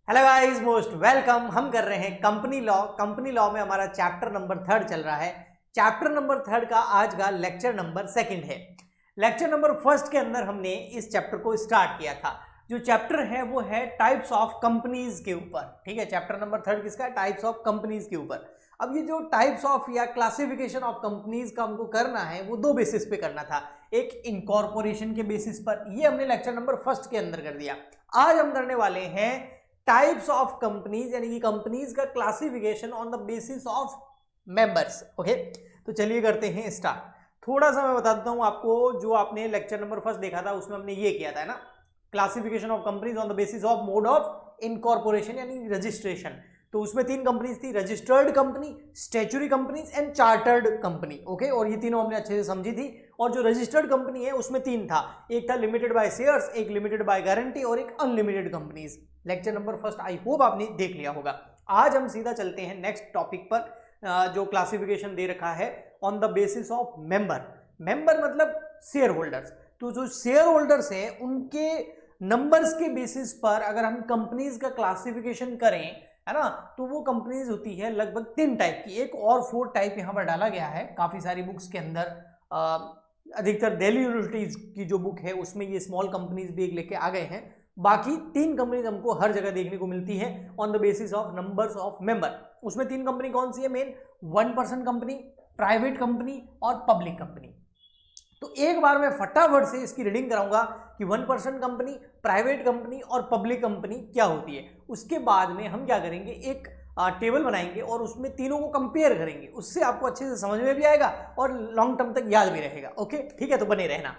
Hello guys, most welcome. हम कर रहे हैं कंपनी लॉ में हमारा चैप्टर नंबर 3 चल रहा है। चैप्टर नंबर 3 का आज का लेक्चर नंबर 2 है। लेक्चर नंबर 1 के अंदर हमने इस चैप्टर को स्टार्ट किया था। जो चैप्टर है वो है टाइप्स ऑफ कंपनीज के ऊपर। ठीक है, चैप्टर नंबर 3 किसका है? टाइप्स ऑफ कंपनीज के ऊपर। अब ये जो टाइप्स ऑफ या क्लासिफिकेशन ऑफ कंपनीज का हमको करना है वो दो बेसिस पे करना था। एक इनकॉर्पोरेशन के बेसिस पर, ये हमने लेक्चर नंबर 1 के अंदर कर दिया। आज हम करने वाले हैं टाइप्स ऑफ कंपनीज, यानी कि कंपनीज का classification on the basis of members. Okay, तो चलिए करते हैं स्टार्ट। थोड़ा सा मैं बता देता हूं आपको, जो आपने लेक्चर नंबर 1 देखा था उसमें हमने ये किया था ना, classification of companies on the basis of mode of incorporation यानी रजिस्ट्रेशन। तो उसमें 3 कंपनीज थी, registered company, statutory companies and chartered company. Okay, और ये तीनों हमने अच्छे से समझी थी। और जो रजिस्टर्ड कंपनी है उसमें 3 था, एक था लिमिटेड बाय शेयर्स, एक लिमिटेड बाय गारंटी और एक unlimited companies. Lecture number 1 I hope आपने देख लिया होगा। आज हम सीधा चलते हैं नेक्स्ट टॉपिक पर, जो क्लासिफिकेशन दे रखा है on the basis of member. Member मतलब शेयर होल्डर्स। तो जो शेयर होल्डर्स हैं उनके नंबर्स के बेसिस पर अगर हम कंपनीज का क्लासिफिकेशन करें, है ना, तो वो कंपनीज होती है लगभग 3 टाइप की। एक और 4 टाइप यहाँ पर डाला गया है काफी सारी बुक्स के अंदर। अधिकतर दिल्ली यूनिवर्सिटी की जो बुक है उसमें ये स्मॉल कंपनीज भी एक लेके आ गए हैं। बाकी 3 कंपनीज हमको हर जगह देखने को मिलती है on the basis of numbers of member. उसमें 3 कंपनी कौन सी है मेन? 1% कंपनी, प्राइवेट कंपनी और पब्लिक कंपनी। तो एक बार मैं फटाफट से इसकी रीडिंग कराऊंगा कि 1% कंपनी, प्राइवेट कंपनी और पब्लिक कंपनी क्या होती है। उसके बाद में हम क्या करेंगे, एक टेबल बनाएंगे और उसमें तीनों को कंपेयर करेंगे। उससे आपको अच्छे से समझ में भी आएगा और लॉन्ग टर्म तक याद भी रहेगा। ओके, ठीक है, तो बने रहना।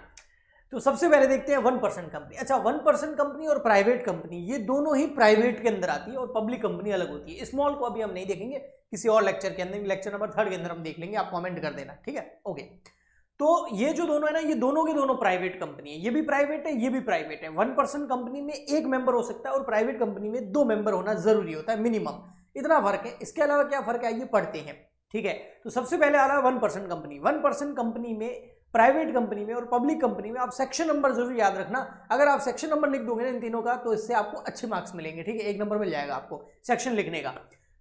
तो सबसे पहले देखते हैं 1% कंपनी। अच्छा, 1% कंपनी और प्राइवेट कंपनी ये दोनों ही प्राइवेट के अंदर आती है और पब्लिक कंपनी अलग होती है। स्मॉल को अभी हम नहीं देखेंगे, किसी और लेक्चर के अंदर, लेक्चर नंबर 3 के अंदर हम देख लेंगे। आप कमेंट कर देना, ठीक है? ओके, तो ये जो दोनों है ना, ये दोनों के दोनों प्राइवेट कंपनी है। ये भी प्राइवेट है, ये भी प्राइवेट है। 1% कंपनी में 1 मेंबर हो सकता है और प्राइवेट कंपनी में 2 मेंबर होना जरूरी होता है मिनिमम। इतना फर्क है। इसके अलावा क्या फर्क है ये पढ़ते हैं, ठीक है? तो सबसे पहले आ रहा है 1% कंपनी। 1% कंपनी में, प्राइवेट कंपनी में और पब्लिक कंपनी में आप सेक्शन नंबर जरूर याद रखना। अगर आप सेक्शन नंबर लिख दोगे ना इन तीनों का, तो इससे आपको अच्छे मार्क्स मिलेंगे। ठीक है, 1 नंबर मिल जाएगा आपको सेक्शन लिखने का।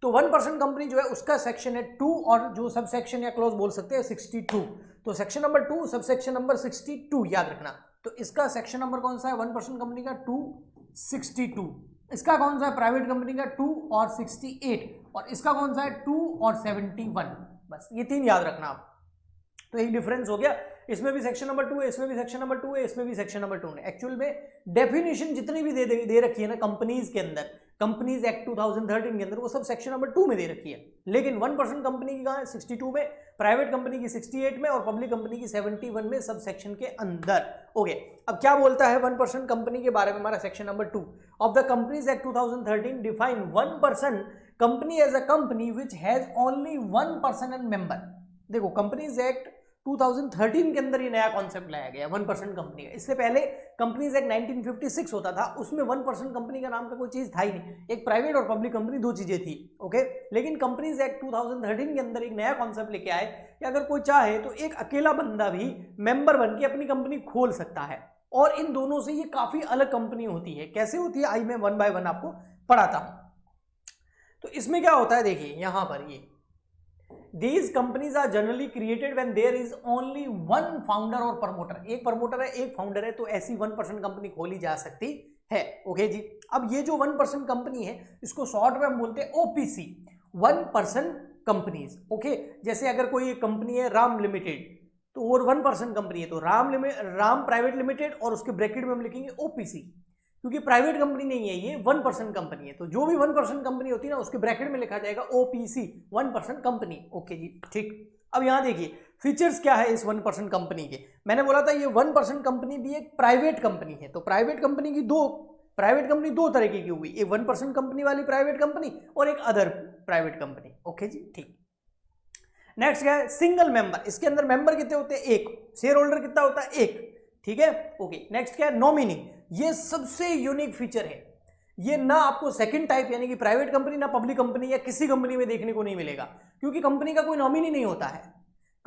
तो 1% कंपनी जो है उसका सेक्शन है 2 और जो सब सेक्शन या क्लॉज बोल सकते हैं 62। तो section number 2, sub section number 62 याद रखना। तो इसका सेक्शन नंबर कौन सा है? 1% कंपनी का 262। इसका कौन सा है? प्राइवेट कंपनी का 2 और 68। और इसका कौन सा है? 2 और 71। बस ये 3 याद रखना आप। तो एक डिफरेंस हो गया, इसमें भी सेक्शन नंबर 2 है, इसमें भी सेक्शन नंबर 2 है, इसमें भी सेक्शन नंबर 2 है। एक्चुअल में डेफिनेशन जितनी भी दे रखी है ना कंपनीज के अंदर, कंपनीज एक्ट 2013 के अंदर, वो सब सेक्शन नंबर 2 में दे रखी है। लेकिन 1% कंपनी की कहाँ है? 62 में, प्राइवेट कंपनी की 68 में और पब्लिक कंपनी की 71 में, सब सेक्शन के अंदर। ओके, अब क्या बोलता है 1% कंपनी के बारे में हमारा section number 2 of the companies act 2013 define 1% company as a company which has only 1% and member. देखो, कंपनीज एक्ट 2013 के अंदर ये नया कॉन्सेप्ट लाया गया 1% कंपनी का। इससे पहले कंपनीज एक्ट 1956 होता था, उसमें 1% कंपनी का नाम का कोई चीज था ही नहीं। एक प्राइवेट और पब्लिक कंपनी, 2 चीजें थी। ओके, लेकिन कंपनीज एक्ट 2013 के अंदर एक नया कॉन्सेप्ट लेके आए कि अगर कोई चाहे तो एक अकेला बंदा भी मेंबर बन के अपनी कंपनी खोल सकता है। और इन दोनों से ये काफी अलग कंपनी होती है। कैसे होती है आई मैं 1 बाय 1 आपको पढ़ाता हूं। तो इसमें क्या होता है, देखिए यहां पर ये These companies are generally created when there is only one founder और promoter। एक प्रमोटर है, एक फाउंडर है, तो ऐसी 1% कंपनी खोली जा सकती है। ओके जी, अब ये जो 1% कंपनी है इसको शॉर्ट में हम बोलते हैं ओपीसी, 1% कंपनीज। ओके, जैसे अगर कोई कंपनी है राम लिमिटेड, तो वो 1% कंपनी है, तो राम प्राइवेट लिमिटेड और उसके ब्रैकेट में हम लिखेंगे ओपीसी, क्योंकि प्राइवेट कंपनी नहीं है ये, 1% कंपनी है। तो जो भी 1% कंपनी होती है ना उसके ब्रैकेट में लिखा जाएगा ओपीसी, 1% कंपनी। ओके जी, ठीक। अब यहां देखिए फीचर्स क्या है इस 1% कंपनी के। मैंने बोला था ये 1% कंपनी भी एक प्राइवेट कंपनी है। तो प्राइवेट कंपनी की प्राइवेट कंपनी 2 तरीके की हुई, एक 1% कंपनी वाली प्राइवेट कंपनी और एक अदर प्राइवेट कंपनी। ओके जी, ठीक। नेक्स्ट क्या है? Single member. इसके अंदर मेंबर कितने होते हैं? 1। शेयर होल्डर कितना होता है? 1। ठीक है, ओके। नेक्स्ट क्या है? नॉमिनी। ये सबसे यूनिक फीचर है। ये ना आपको सेकंड टाइप यानी कि प्राइवेट कंपनी, ना पब्लिक कंपनी या किसी कंपनी में देखने को नहीं मिलेगा, क्योंकि कंपनी का कोई नॉमिनी नहीं होता है।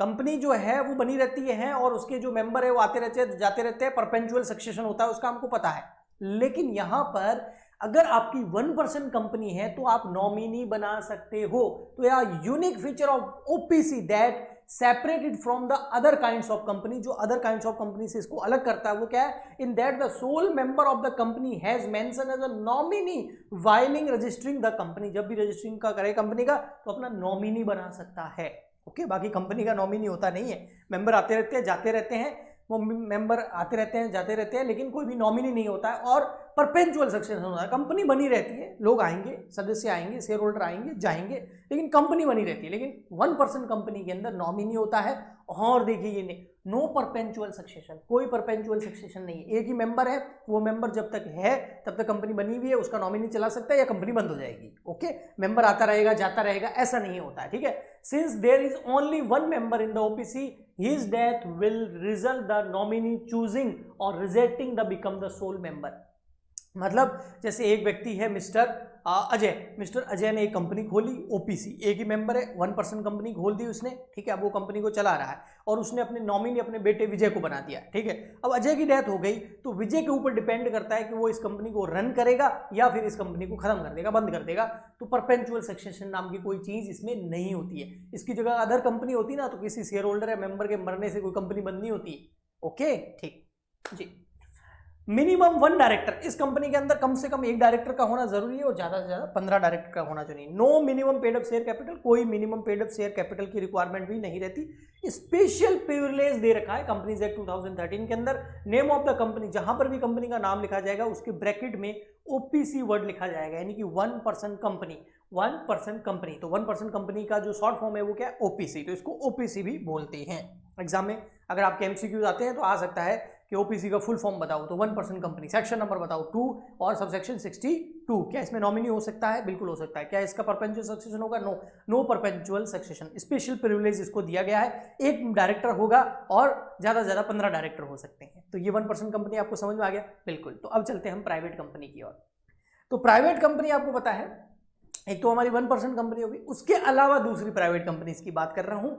कंपनी जो है वो बनी रहती है और उसके जो मेंबर है वो आते रहते हैं जाते रहते हैं, परपेचुअल सक्सेशन होता है उसका, हमको पता है। लेकिन यहां पर अगर आपकी 1% कंपनी है तो आप नॉमिनी बना सकते हो। तो यह unique feature of OPC that separated from the other kinds of company, जो अदर काइंड्स ऑफ कंपनी से इसको अलग करता है वो क्या है, in that the sole member of the company has mention as a nominee वाइलिंग रजिस्टरिंग द कंपनी। जब भी रजिस्टरिंग का करे कंपनी का तो अपना नॉमिनी बना सकता है। ओके, बाकी कंपनी का नॉमिनी होता नहीं है, मेंबर आते रहते हैं जाते रहते हैं, वो मेंबर आते रहते हैं जाते रहते हैं, लेकिन कोई भी नॉमिनी नहीं होता है और परपेचुअल सक्सेशन होता है। कंपनी बनी रहती है, लोग आएंगे, सदस्य आएंगे, शेयर होल्डर आएंगे जाएंगे, लेकिन कंपनी बनी रहती है। लेकिन 1% कंपनी के अंदर नॉमिनी होता है। और देखिए ये नो परपेचुअल सक्सेशन, कोई परपेचुअल सक्सेशन नहीं है। एक ही मेंबर है, वो मेंबर जब तक है तब तक कंपनी बनी हुई है, उसका नॉमिनी चला सकता है या कंपनी बंद हो जाएगी। ओके, मेंबर आता रहेगा जाता रहेगा, ऐसा नहीं होता है। ठीक है, since there is only one member in the OPC, his death will result the nominee choosing or rejecting the become the sole member। मतलब जैसे एक व्यक्ति है मिस्टर अजय ने एक कंपनी खोली ओपीसी, एक ही मेंबर है, 1% कंपनी खोल दी उसने। ठीक है, अब वो कंपनी को चला रहा है और उसने अपने नॉमिनी अपने बेटे विजय को बना दिया। ठीक है, अब अजय की डेथ हो गई तो विजय के ऊपर डिपेंड करता है कि वो इस कंपनी को रन करेगा या फिर इस कंपनी को खत्म कर देगा, बंद कर देगा। तो परपेचुअल सक्सेशन नाम की कोई चीज इसमें नहीं होती है। इसकी जगह अदर कंपनी होती ना तो किसी शेयर होल्डर या मेंबर के मरने से कोई कंपनी बंद नहीं होती। ओके, ठीक जी। मिनिमम 1 डायरेक्टर, इस कंपनी के अंदर कम से कम 1 डायरेक्टर का होना जरूरी है और ज्यादा से ज्यादा 15 डायरेक्टर का होना चाहिए। No minimum paid up share capital, कोई minimum paid up share capital की रिक्वायरमेंट भी नहीं रहती। स्पेशल प्रिविलेज दे रखा है कंपनीज एक्ट 2013 के अंदर। नेम ऑफ द कंपनी, जहां पर भी कंपनी का नाम लिखा जाएगा उसके ब्रैकेट में ओपीसी वर्ड लिखा जाएगा, यानी कि 1% कंपनी, 1% कंपनी। तो 1% कंपनी का जो शॉर्ट फॉर्म है वो क्या है, ओपीसी। तो इसको ओपीसी भी बोलते हैं। एग्जाम में अगर आपके एमसीक्यूज आते हैं तो आ सकता है कि ओपीसी का फुल फॉर्म बताओ, तो 1% कंपनी, सेक्शन नंबर बताओ 2 और सबसेक्शन 62। क्या इसमें नॉमिनी हो सकता है? बिल्कुल हो सकता है। क्या इसका परपेचुअल सक्सेशन होगा? No, no perpetual succession. Special privilege इसको दिया गया है। एक डायरेक्टर होगा और ज्यादा से ज्यादा 15 डायरेक्टर हो सकते हैं। तो ये 1% कंपनी आपको समझ में आ गया? बिल्कुल। तो अब चलते हैं हम प्राइवेट कंपनी की ओर। तो प्राइवेट कंपनी आपको पता है, एक तो हमारी 1% कंपनी होगी, उसके अलावा दूसरी प्राइवेट कंपनी की बात कर रहा हूं।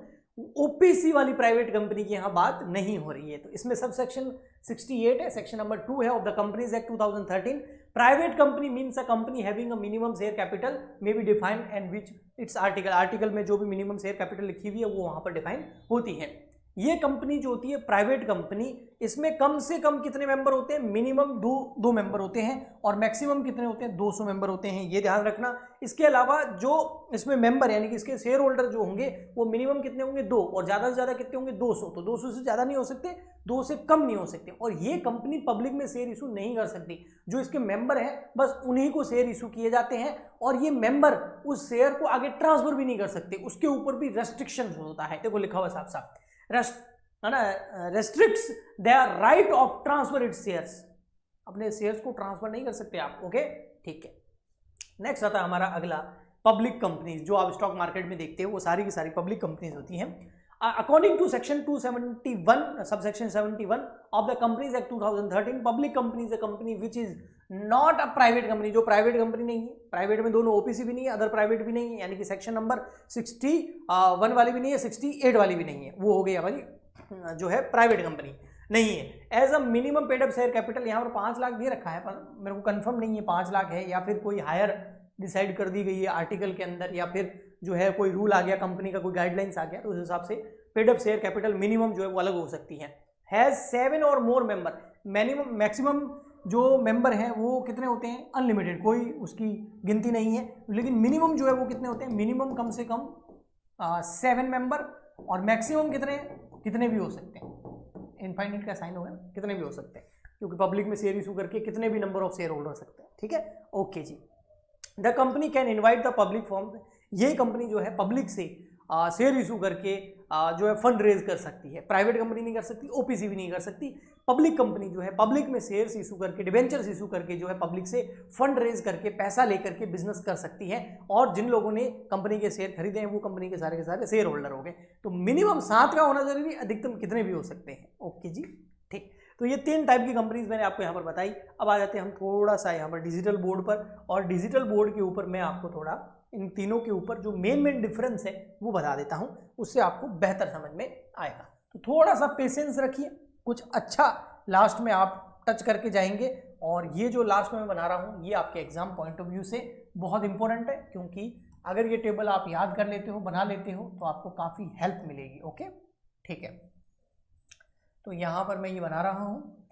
ओपीसी वाली प्राइवेट कंपनी की यहां बात नहीं हो रही है। तो इसमें सब सेक्शन 68 है, सेक्शन नंबर 2 है of the companies act 2013। Private company means a company having a minimum share capital may be defined and which it's article, article में जो भी मिनिमम शेयर कैपिटल लिखी हुई है वो वहां पर डिफाइन होती है। ये कंपनी जो होती है प्राइवेट कंपनी, इसमें कम से कम कितने मेंबर होते हैं? मिनिमम दो मेंबर होते हैं और मैक्सिमम कितने होते हैं? 200 मेंबर होते हैं, ये ध्यान रखना। इसके अलावा जो इसमें मेंबर यानी कि इसके शेयर होल्डर जो होंगे वो मिनिमम कितने होंगे? 2, और ज्यादा से ज्यादा कितने होंगे? 200। तो 200 से ज्यादा नहीं हो सकते, 2 से कम नहीं हो सकते। और ये कंपनी पब्लिक में शेयर इशू नहीं कर सकती। जो इसके मेंबर हैं बस उन्हीं को शेयर इशू किए जाते हैं और ये मेंबर उस शेयर को आगे ट्रांसफर भी नहीं कर सकते। उसके ऊपर भी रेस्ट्रिक्शन होता है, देखो लिखा हुआ साफ साफ, restricts their right of transfer its shares. अपने शेयर्स को ट्रांसफर नहीं कर सकते आप। ओके, ठीक है। नेक्स्ट आता है हमारा अगला, पब्लिक कंपनीज। जो आप स्टॉक मार्केट में देखते हो वो सारी की सारी पब्लिक कंपनीज होती हैं। According to section 271 subsection 71 of the companies act 2013, public company is a company which is not a private company, जो प्राइवेट कंपनी नहीं है। प्राइवेट में दोनों ओपीसी भी नहीं है, अदर प्राइवेट भी नहीं है, यानी कि सेक्शन नंबर 61 वाली भी नहीं है, 68 वाली भी नहीं है। वो हो गई हमारी जो है प्राइवेट कंपनी नहीं है। As a minimum paid up share capital यहाँ पर 5 लाख दे रखा है, पर मेरे को कंफर्म नहीं है 5 लाख है या फिर कोई हायर डिसाइड कर दी गई है आर्टिकल के अंदर, या फिर जो है कोई रूल आ गया, कंपनी का कोई गाइडलाइंस आ गया, तो उस हिसाब से paid up share capital minimum जो है वो अलग हो सकती है। हैज 7 और मोर मेंबर, मिनिमम मैक्सिमम जो मेंबर हैं वो कितने होते हैं? अनलिमिटेड, कोई उसकी गिनती नहीं है। लेकिन मिनिमम जो है वो कितने होते हैं? मिनिमम कम से कम 7 मेंबर, और मैक्सिमम कितने भी हो सकते हैं। इनफाइनाइट का साइन होगा, कितने भी हो सकते हैं, क्योंकि पब्लिक में शेयर इशू करके कितने भी नंबर ऑफ शेयर होल्डर हो सकते हैं। ठीक है, okay ji. The company can invite the public form, ये कंपनी जो है पब्लिक से शेयर इशू करके जो है फंड रेज कर सकती है। प्राइवेट कंपनी नहीं कर सकती, ओपीसी भी नहीं कर सकती। पब्लिक कंपनी जो है पब्लिक में शेयर्स इशू करके, डिवेंचर्स इशू करके जो है पब्लिक से फंड रेज करके पैसा लेकर के बिजनेस कर सकती है। और जिन लोगों ने कंपनी के शेयर खरीदे हैं वो कंपनी के सारे शेयर होल्डर हो गए। तो मिनिमम 7 का होना जरूरी, अधिकतम कितने भी हो सकते हैं। ओके जी, ठीक। तो ये 3 टाइप की कंपनीज मैंने आपको यहाँ पर बताई। अब आ जाते हैं हम थोड़ा सा यहाँ पर डिजिटल बोर्ड पर, और डिजिटल बोर्ड के ऊपर मैं आपको थोड़ा इन तीनों के ऊपर जो मेन डिफरेंस है वो बता देता हूँ, उससे आपको बेहतर समझ में आएगा। तो थोड़ा सा पेशेंस रखिए, कुछ अच्छा लास्ट में आप टच करके जाएंगे और ये जो लास्ट में मैं बना रहा हूँ ये आपके एग्जाम पॉइंट ऑफ व्यू से बहुत इंपॉर्टेंट है, क्योंकि अगर ये टेबल आप याद कर लेते हो, बना लेते हो, तो आपको काफ़ी हेल्प मिलेगी। ओके, ठीक है। तो यहाँ पर मैं ये बना रहा हूँ,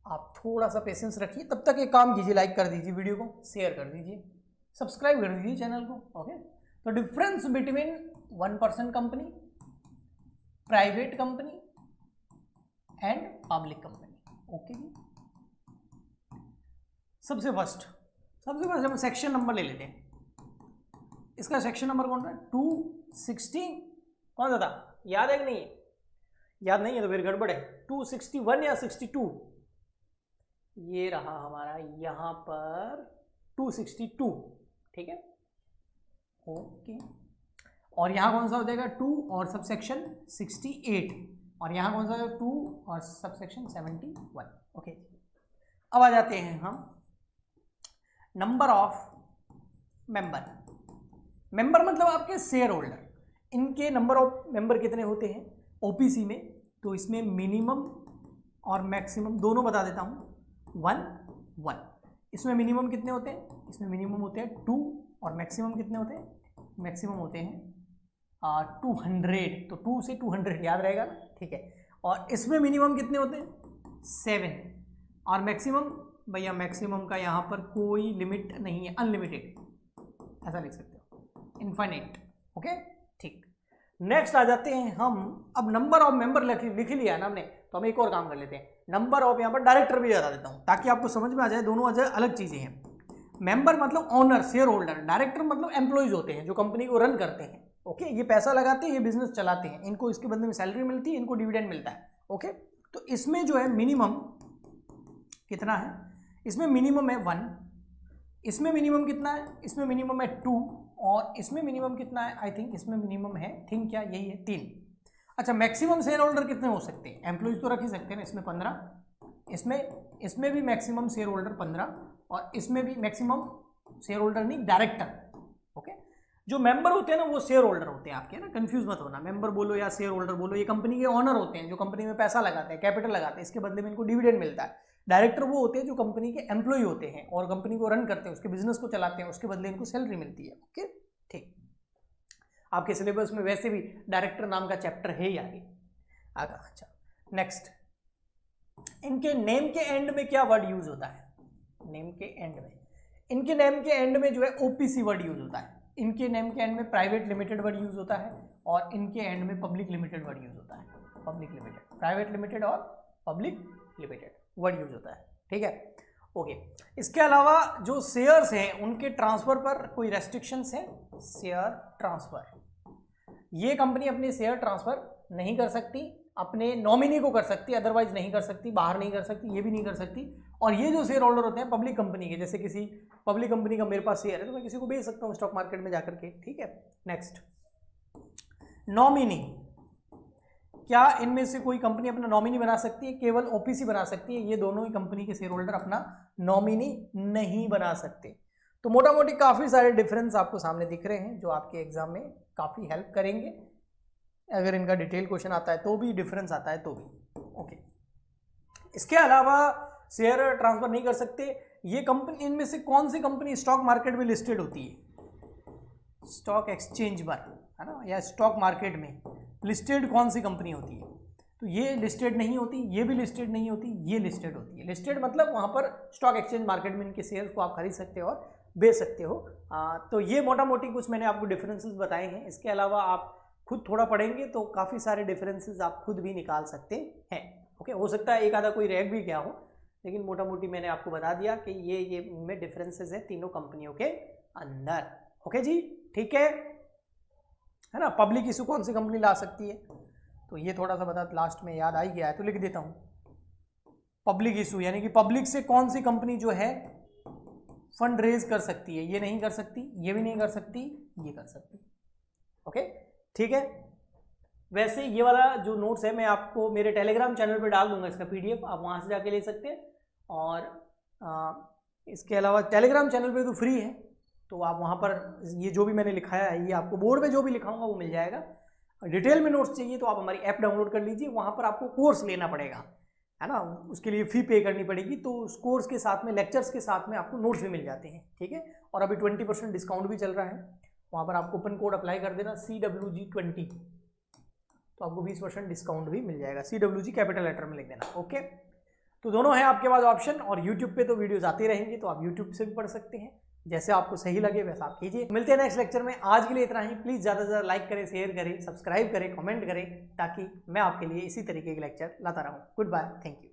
आप थोड़ा सा पेशेंस रखिए, तब तक एक काम कीजिए, लाइक कर दीजिए वीडियो को, शेयर कर दीजिए, सब्सक्राइब कर दीजिए चैनल को। ओके, तो difference between 1% company, private company and public company. Okay जी, सबसे फर्स्ट हम सेक्शन नंबर ले लेते हैं। इसका सेक्शन नंबर कौन सा है? 260 कौन सा था, याद है कि नहीं? याद नहीं है तो फिर गड़बड़ है। 261 या 62, ये रहा हमारा यहाँ पर 262, ठीक है। ओके, और यहाँ कौन सा हो जाएगा? 2 और सबसेक्शन 68, और यहाँ कौन सा है? 2 और सबसेक्शन 71। ओके, अब आ जाते हैं हम नंबर ऑफ मेंबर। मेंबर मतलब आपके शेयर होल्डर, इनके नंबर ऑफ मेंबर कितने होते हैं ओपीसी में? तो इसमें मिनिमम और मैक्सिमम दोनों बता देता हूँ, 1। इसमें मिनिमम कितने होते हैं? इसमें मिनिमम होते हैं 2, और मैक्सिमम कितने होते हैं? मैक्सिमम होते हैं 200। तो 2 से 200 याद रहेगा ना, ठीक है। और इसमें मिनिमम कितने होते हैं? 7, और मैक्सिमम, भैया मैक्सिमम का यहाँ पर कोई लिमिट नहीं है, अनलिमिटेड, ऐसा लिख सकते हो, इनफाइनाइट। ओके, ठीक। नेक्स्ट आ जाते हैं हम, अब नंबर ऑफ मेंबर लिख लिया ना हमने, तो हम एक और काम कर लेते हैं, नंबर ऑफ, यहाँ पर डायरेक्टर भी बता देता हूँ ताकि आपको समझ में आ जाए, दोनों अलग चीज़ें हैं। मेंबर मतलब ओनर, शेयर होल्डर, डायरेक्टर मतलब एम्प्लॉइज होते हैं जो कंपनी को रन करते हैं। ओके, ये पैसा लगाते हैं, ये बिजनेस चलाते हैं, इनको इसके बदले में सैलरी मिलती है, इनको डिविडेंड मिलता है। ओके, तो इसमें जो है मिनिमम कितना है? इसमें मिनिमम है 1, इसमें मिनिमम कितना है? इसमें मिनिमम है 2, और इसमें मिनिमम कितना है? आई थिंक इसमें मिनिमम है, थिंक क्या यही है, 3। अच्छा, मैक्सिमम शेयर होल्डर कितने हो सकते हैं? एम्प्लॉइज तो रख ही सकते हैं ना, इसमें 15, इसमें भी मैक्सिमम शेयर होल्डर 15, और इसमें भी मैक्सिमम शेयर होल्डर नहीं, डायरेक्टर। ओके, जो मेंबर होते हैं ना वो शेयर होल्डर होते हैं आपके, ना कंफ्यूज मत होना, मेंबर बोलो या शेयर होल्डर बोलो, ये कंपनी के ओनर होते हैं जो कंपनी में पैसा लगाते हैं, कैपिटल लगाते हैं, इसके बदले में इनको डिविडेंड मिलता है। डायरेक्टर वो होते हैं जो कंपनी के एम्प्लॉय होते हैं और कंपनी को रन करते हैं, उसके बिजनेस को चलाते हैं, उसके बदले इनको सैलरी मिलती है। ओके, ठीक। आपके सिलेबस में वैसे भी डायरेक्टर नाम का चैप्टर है ही आगे। अच्छा, नेक्स्ट, इनके नेम के एंड में क्या वर्ड यूज होता है? नेम के एंड में, इनके नेम के एंड में जो है ओपीसी वर्ड यूज होता है, इनके नेम के एंड में प्राइवेट लिमिटेड वर्ड यूज होता है, और इनके एंड में पब्लिक लिमिटेड वर्ड यूज होता है। पब्लिक लिमिटेड, प्राइवेट लिमिटेड और पब्लिक लिमिटेड वर्ड यूज होता है, ठीक है। ओके, इसके अलावा जो शेयर्स हैं उनके ट्रांसफर पर कोई रेस्ट्रिक्शंस हैं? शेयर ट्रांसफर, ये कंपनी अपने शेयर ट्रांसफर नहीं कर सकती, अपने नॉमिनी को कर सकती, अदरवाइज नहीं कर सकती, बाहर नहीं कर सकती, ये भी नहीं कर सकती। और ये जो शेयर होल्डर होते हैं पब्लिक कंपनी के, जैसे किसी पब्लिक कंपनी का मेरे पास शेयर है तो मैं किसी को बेच सकता हूँ स्टॉक मार्केट में जाकर के, ठीक है। नेक्स्ट, नॉमिनी, क्या इनमें से कोई कंपनी अपना नॉमिनी बना सकती है? केवल ओपीसी बना सकती है, ये दोनों ही कंपनी के शेयर होल्डर अपना नॉमिनी नहीं बना सकते। तो मोटा मोटी काफ़ी सारे डिफरेंस आपको सामने दिख रहे हैं जो आपके एग्जाम में काफ़ी हेल्प करेंगे, अगर इनका डिटेल क्वेश्चन आता है तो भी, डिफरेंस आता है तो भी। ओके, इसके अलावा शेयर ट्रांसफर नहीं कर सकते ये कंपनी, इनमें से कौन सी कंपनी स्टॉक मार्केट में लिस्टेड होती है? स्टॉक एक्सचेंज पर, है ना, या स्टॉक मार्केट में लिस्टेड कौन सी कंपनी होती है? तो ये लिस्टेड नहीं होती, ये भी लिस्टेड नहीं होती, ये लिस्टेड होती है। लिस्टेड मतलब वहाँ पर स्टॉक एक्सचेंज मार्केट में इनके शेयर्स को आप खरीद सकते हो और बेच सकते हो। तो ये मोटा मोटी कुछ मैंने आपको डिफरेंसेस बताए हैं। इसके अलावा आप खुद थोड़ा पढ़ेंगे तो काफ़ी सारे डिफरेंसेस आप खुद भी निकाल सकते हैं। ओके, हो सकता है एक आधा कोई रह भी गया हो, लेकिन मोटा मोटी मैंने आपको बता दिया कि ये इनमें डिफरेंसेस है तीनों कंपनियों के अंदर। ओके जी, ठीक है ना। पब्लिक इशू कौन सी कंपनी ला सकती है? तो ये थोड़ा सा बता, लास्ट में याद आ ही गया है तो लिख देता हूँ। पब्लिक इशू यानी कि पब्लिक से कौन सी कंपनी जो है फंड रेज कर सकती है? ये नहीं कर सकती, ये भी नहीं कर सकती, ये कर सकती। ओके, ठीक है। वैसे ये वाला जो नोट्स है मैं आपको मेरे टेलीग्राम चैनल पे डाल दूंगा, इसका PDF आप वहाँ से जाके ले सकते हैं। और इसके अलावा टेलीग्राम चैनल पे तो फ्री है, तो आप वहाँ पर ये जो भी मैंने लिखाया है ये आपको बोर्ड पे जो भी लिखाऊंगा वो मिल जाएगा। डिटेल में नोट्स चाहिए तो आप हमारी ऐप डाउनलोड कर लीजिए, वहाँ पर आपको कोर्स लेना पड़ेगा, है ना, उसके लिए फ़ी पे करनी पड़ेगी। तो उस कोर्स के साथ में, लेक्चर्स के साथ में आपको नोट्स भी मिल जाते हैं, ठीक है। और अभी 20% डिस्काउंट भी चल रहा है, वहाँ पर आप कूपन कोड अप्लाई कर देना CWG20, तो आपको 20% डिस्काउंट भी मिल जाएगा। CWG कैपिटल लेटर में लिख देना, ओके। तो दोनों है आपके पास ऑप्शन, और यूट्यूब पे तो वीडियोज आती रहेंगी, तो आप यूट्यूब से भी पढ़ सकते हैं, जैसे आपको सही लगे वैसा आप कीजिए। मिलते हैं नेक्स्ट लेक्चर में, आज के लिए इतना ही। प्लीज़ ज़्यादा से ज़्यादा लाइक करें, शेयर करें, सब्सक्राइब करें, कमेंट करें, ताकि मैं आपके लिए इसी तरीके के लेक्चर लाता रहूँ। Goodbye, thank you.